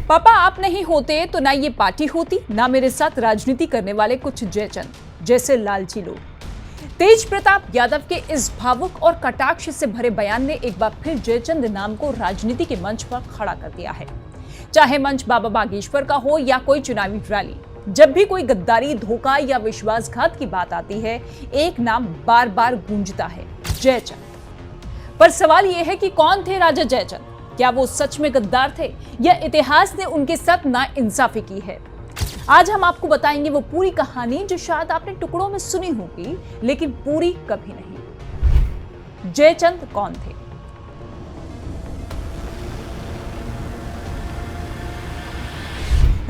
पापा आप नहीं होते तो ना ये पार्टी होती, ना मेरे साथ राजनीति करने वाले कुछ जयचंद जैसे लालची लोग। तेज प्रताप यादव के इस भावुक और कटाक्ष से भरे बयान ने एक बार फिर जयचंद नाम को राजनीति के मंच पर खड़ा कर दिया है। चाहे मंच बाबा बागेश्वर का हो या कोई चुनावी रैली, जब भी कोई गद्दारी, धोखा या विश्वासघात की बात आती है, एक नाम बार बार गूंजता है, जयचंद। पर सवाल यह है कि कौन थे राजा जयचंद? क्या वो सच में गद्दार थे या इतिहास ने उनके साथ नाइंसाफी की है? आज हम आपको बताएंगे वो पूरी कहानी जो शायद आपने टुकड़ों में सुनी होगी लेकिन पूरी कभी नहीं। जयचंद कौन थे?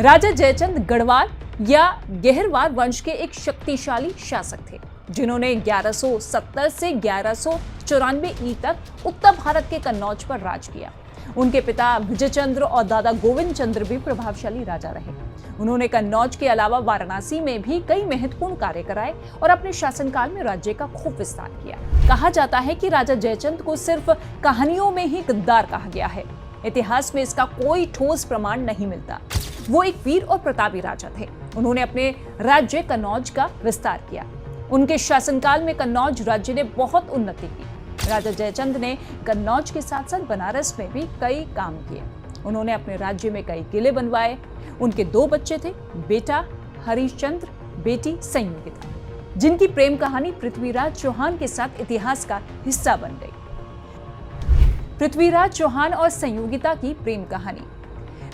राजा जयचंद गढ़वाल या गेहरवार वंश के एक शक्तिशाली शासक थे जिन्होंने 1170 से 1194 ई तक उत्तर भारत के कन्नौज पर राज किया। उनके पिता विजयचंद्र और दादा गोविंद चंद्र भी प्रभावशाली राजा रहे। उन्होंने कन्नौज के अलावा वाराणसी में भी कई महत्वपूर्ण कार्य कराए और अपने शासनकाल में राज्य का खूब विस्तार किया। कहा जाता है कि राजा जयचंद को सिर्फ कहानियों में ही गद्दार कहा गया है। इतिहास में इसका कोई ठोस प्रमाण नहीं मिलता। वो एक वीर और प्रतापी राजा थे। उन्होंने अपने राज्य कन्नौज का विस्तार किया। उनके शासनकाल में कन्नौज राज्य ने बहुत उन्नति की। राजा जयचंद ने कन्नौज के साथ साथ बनारस में भी कई काम किए। उन्होंने अपने राज्य में कई किले बनवाए। उनके 2 बच्चे थे, बेटा हरिश्चंद्र, बेटी संयोगिता, जिनकी प्रेम कहानी पृथ्वीराज चौहान के साथ इतिहास का हिस्सा बन गई। पृथ्वीराज चौहान और संयोगिता की प्रेम कहानी।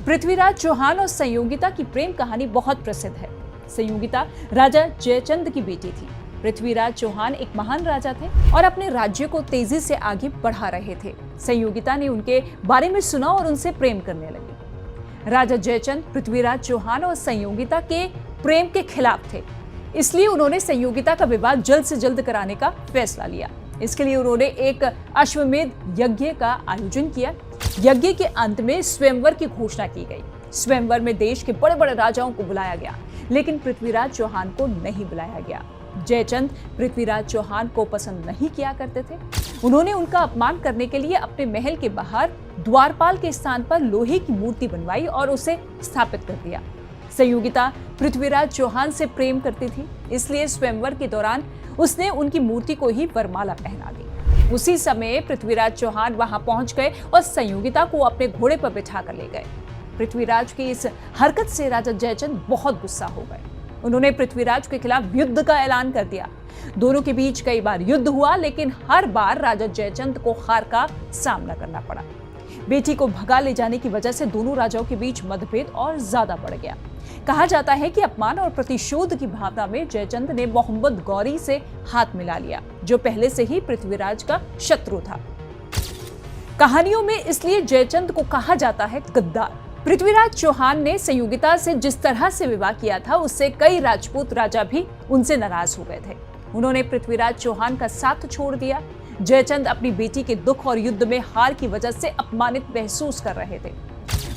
पृथ्वीराज चौहान और संयोगिता की प्रेम कहानी बहुत प्रसिद्ध है। संयोगिता राजा जयचंद की बेटी थी। पृथ्वीराज चौहान एक महान राजा थे और अपने राज्य को तेजी से आगे बढ़ा रहे थे। संयोगिता ने उनके बारे में सुना और उनसे प्रेम करने लगी। राजा जयचंद पृथ्वीराज चौहान और संयोगिता के प्रेम के खिलाफ थे, इसलिए उन्होंने संयोगिता का विवाह जल्द से जल्द कराने का फैसला लिया। इसके लिए उन्होंने एक अश्वमेध यज्ञ का आयोजन किया। यज्ञ के अंत में स्वयंवर की घोषणा की गई। स्वयंवर में देश के बड़े बड़े राजाओं को बुलाया गया, लेकिन पृथ्वीराज चौहान को नहीं बुलाया गया। जयचंद पृथ्वीराज चौहान को पसंद नहीं किया करते थे। उन्होंने उनका अपमान करने के लिए अपने महल के बाहर द्वारपाल के स्थान पर लोहे की मूर्ति बनवाई और उसे स्थापित कर दिया। संयोगिता पृथ्वीराज चौहान से प्रेम करती थी, इसलिए स्वयंवर के दौरान उसने उनकी मूर्ति को ही वरमाला पहना दी। उसी समय पृथ्वीराज चौहान वहां पहुंच गए और संयोगिता को अपने घोड़े पर बिठा कर ले गए। पृथ्वीराज की इस हरकत से राजा जयचंद बहुत गुस्सा हो गए। उन्होंने पृथ्वीराज के खिलाफ युद्ध का ऐलान कर दिया। दोनों के बीच कई बार युद्ध हुआ, लेकिन हर बार राजा जयचंद को हार का सामना करना पड़ा। बेटी को भगा ले जाने की वजह से दोनों राजाओं के बीच मतभेद और ज्यादा बढ़ गया। कहा जाता है कि अपमान और प्रतिशोध की भावना में जयचंद ने मोहम्मद गौरी से हाथ मिला लिया, जो पहले से ही पृथ्वीराज का शत्रु था। कहानियों में इसलिए जयचंद को कहा जाता है गद्दार। पृथ्वीराज चौहान ने संयोगिता से जिस तरह से विवाह किया था, उससे कई राजपूत राजा भी उनसे नाराज हो गए थे। उन्होंने पृथ्वीराज चौहान का साथ छोड़ दिया। जयचंद अपनी बेटी के दुख और युद्ध में हार की वजह से अपमानित महसूस कर रहे थे।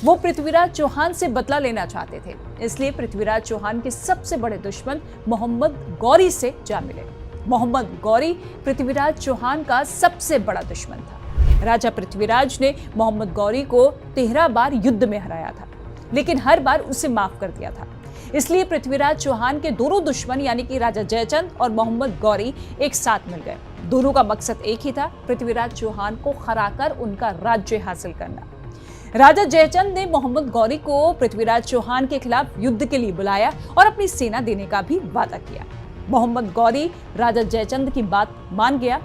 वो पृथ्वीराज चौहान से बदला लेना चाहते थे, इसलिए पृथ्वीराज चौहान के सबसे बड़े दुश्मन मोहम्मद गौरी से जा मिले। मोहम्मद गौरी पृथ्वीराज चौहान का सबसे बड़ा दुश्मन था। राजा पृथ्वीराज ने मोहम्मद गौरी को 13 बार युद्ध में हराया था, लेकिन हर बार उसे माफ कर दिया था। इसलिए पृथ्वीराज चौहान के दोनों दुश्मन यानी कि राजा जयचंद और मोहम्मद गौरी एक साथ मिल गए। दोनों का मकसद एक ही था, पृथ्वीराज चौहान को हराकर उनका राज्य हासिल करना। राजा जयचंद ने मोहम्मद गौरी को पृथ्वीराज चौहान के खिलाफ युद्ध के लिए बुलाया और अपनी सेना देने का भी वादा किया। मोहम्मद गौरी राजा जयचंद की बात मान गया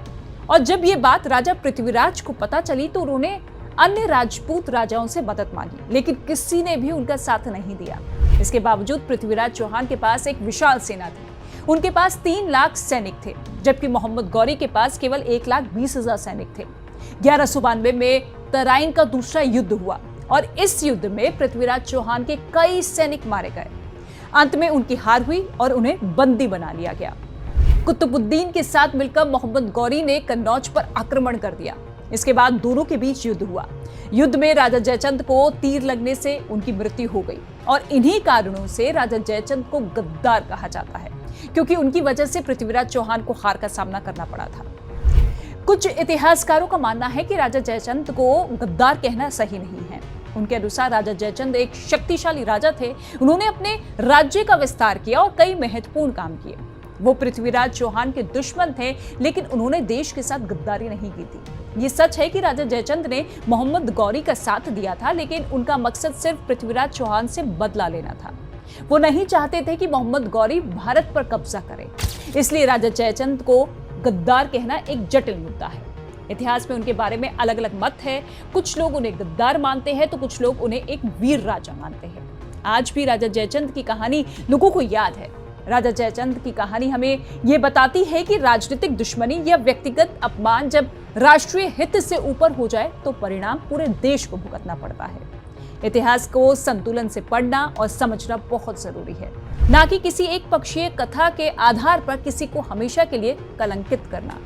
और जब ये बात राजा पृथ्वीराज को पता चली तो उन्होंने अन्य राजपूत राजाओं से मदद मांगी, लेकिन किसी ने भी उनका साथ नहीं दिया। इसके बावजूद पृथ्वीराज चौहान के पास एक विशाल सेना थी। उनके पास 3 लाख सैनिक थे, जबकि मोहम्मद गौरी के पास केवल 1,20,000 सैनिक थे। 1192 में तराइन का दूसरा युद्ध हुआ और इस युद्ध में पृथ्वीराज चौहान के कई सैनिक मारे गए। अंत में उनकी हार हुई और उन्हें बंदी बना लिया गया। कुतुबुद्दीन के साथ मिलकर मोहम्मद गौरी ने कन्नौज पर आक्रमण कर दिया। इसके बाद दोनों के बीच युद्ध हुआ। युद्ध में राजा जयचंद को तीर लगने से उनकी मृत्यु हो गई और इन्हीं कारणों से राजा जयचंद को गद्दार कहा जाता है, क्योंकि उनकी वजह से पृथ्वीराज चौहान को हार का सामना करना पड़ा था। कुछ इतिहासकारों का मानना है कि राजा जयचंद को गद्दार कहना सही नहीं है। उनके अनुसार राजा जयचंद एक शक्तिशाली राजा थे। उन्होंने अपने राज्य का विस्तार किया और कई महत्वपूर्ण काम किए। वो पृथ्वीराज चौहान के दुश्मन थे, लेकिन उन्होंने देश के साथ गद्दारी नहीं की थी। ये सच है कि राजा जयचंद ने मोहम्मद गौरी का साथ दिया था, लेकिन उनका मकसद सिर्फ पृथ्वीराज चौहान से बदला लेना था। वो नहीं चाहते थे कि मोहम्मद गौरी भारत पर कब्जा करे। इसलिए राजा जयचंद को गद्दार कहना एक जटिल मुद्दा है। इतिहास में उनके बारे में अलग अलग मत है। कुछ लोग उन्हें गद्दार मानते हैं तो कुछ लोग उन्हें एक वीर राजा मानते हैं। आज भी राजा जयचंद की कहानी लोगों को याद है। राजा जयचंद की कहानी हमें यह बताती है कि राजनीतिक दुश्मनी या व्यक्तिगत अपमान जब राष्ट्रीय हित से ऊपर हो जाए तो परिणाम पूरे देश को भुगतना पड़ता है। इतिहास को संतुलन से पढ़ना और समझना बहुत जरूरी है, ना कि किसी एक पक्षीय कथा के आधार पर किसी को हमेशा के लिए कलंकित करना।